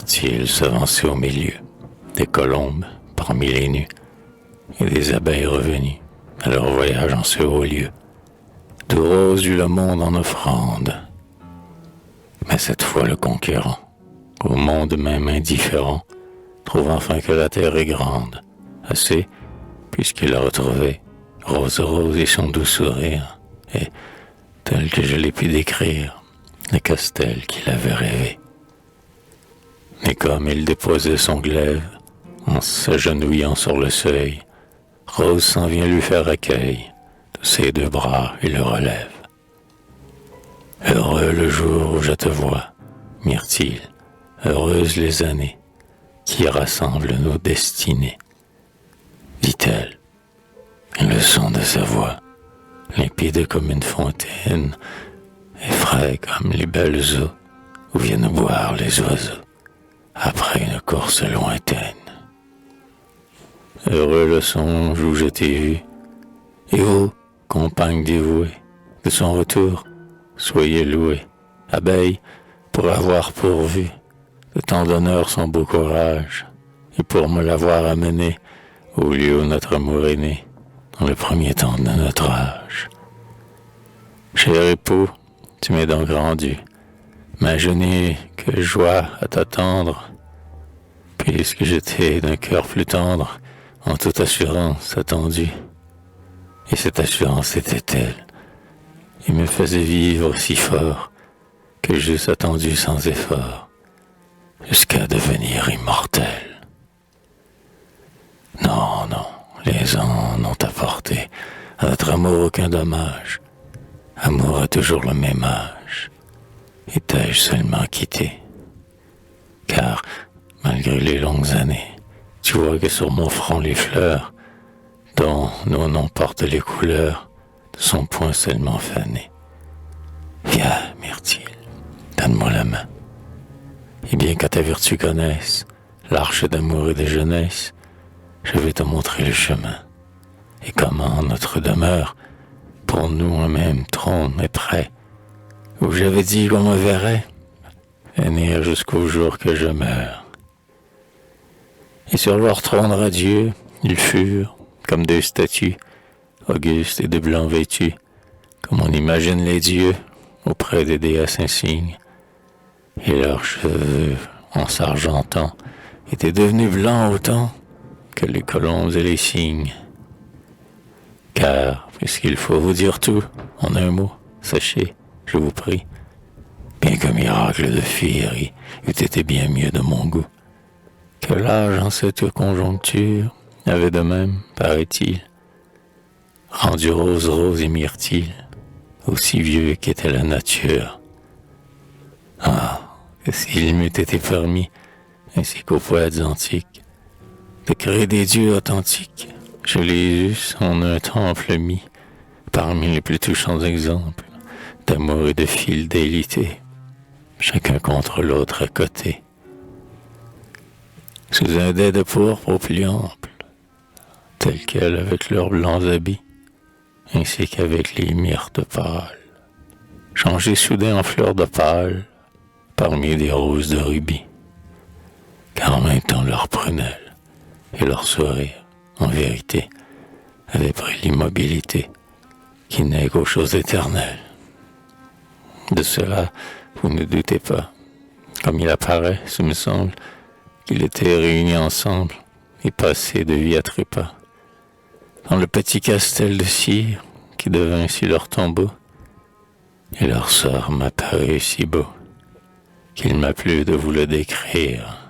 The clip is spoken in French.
myrtille s'avançait au milieu, des colombes parmi les nus, et des abeilles revenues à leur voyage en ce haut lieu. Tout rose eut le monde en offrande. Mais cette fois le conquérant, au monde même indifférent, trouve enfin que la terre est grande, assez, puisqu'il a retrouvé rose et son doux sourire, et, tel que je l'ai pu décrire, le castel qu'il avait rêvé. Et comme il déposait son glaive, en s'agenouillant sur le seuil, Rose s'en vient lui faire accueil de ses deux bras et le relève. Heureux le jour où je te vois, Myrtille, heureuses les années qui rassemblent nos destinées, dit-elle. Et le son de sa voix, limpide comme une fontaine, et frais comme les belles eaux où viennent boire les oiseaux après une course lointaine. Heureux le songe où je t'ai vu, et ô, compagne dévouée, de son retour, soyez loués, abeilles, pour avoir pourvu de tant d'honneur son beau courage, et pour me l'avoir amené au lieu où notre amour est né, dans le premier temps de notre âge. Cher époux, tu m'es donc rendu, mais je n'ai que joie à t'attendre, puisque j'étais d'un cœur plus tendre, en toute assurance attendue. Et cette assurance était-elle, et me faisait vivre si fort, que j'eusse attendu sans effort, jusqu'à devenir immortel. Non, non, les ans n'ont apporté à notre amour aucun dommage. Amour a toujours le même âge, et t'ai-je seulement quitté? Car, malgré les longues années, tu vois que sur mon front les fleurs, dont nos noms portent les couleurs, de son poing seulement fanées. Viens, Myrtille, donne-moi la main. Et bien qu'à ta vertu connaisse l'arche d'amour et de jeunesse, je vais te montrer le chemin, et comment notre demeure, pour nous un même trône est prêt, où j'avais dit qu'on me verrait, venir jusqu'au jour que je meure. Et sur leur trône radieux, ils furent, comme deux statues, augustes et de blanc vêtus, comme on imagine les dieux auprès des déesses insignes. Et leurs cheveux, en s'argentant, étaient devenus blancs autant que les colombes et les cygnes. Car, puisqu'il faut vous dire tout, en un mot, sachez, je vous prie, bien qu'un miracle de féerie eût été bien mieux de mon goût, que l'âge en cette conjoncture avait de même, paraît-il, rendu rose et myrtille, aussi vieux qu'était la nature. Ah, que s'il m'eût été permis, ainsi qu'aux poètes antiques, de créer des dieux authentiques, je les eusse en un temple mis, parmi les plus touchants exemples d'amour et de fidélité, chacun contre l'autre à côté, sous un dais de pourpre au plus ample, tel quels avec leurs blancs habits, ainsi qu'avec les myrtes pâles, changés soudain en fleurs de pâle, parmi des roses de rubis, car en même temps leurs prunelles et leurs sourires, en vérité, avaient pris l'immobilité qui n'est qu'aux choses éternelles. De cela, vous ne doutez pas, comme il apparaît, ce me semble, qu'ils étaient réunis ensemble et passés de vie à trépas, dans le petit castel de cire qui devint ainsi leur tombeau, et leur sort m'apparut si beau qu'il m'a plu de vous le décrire.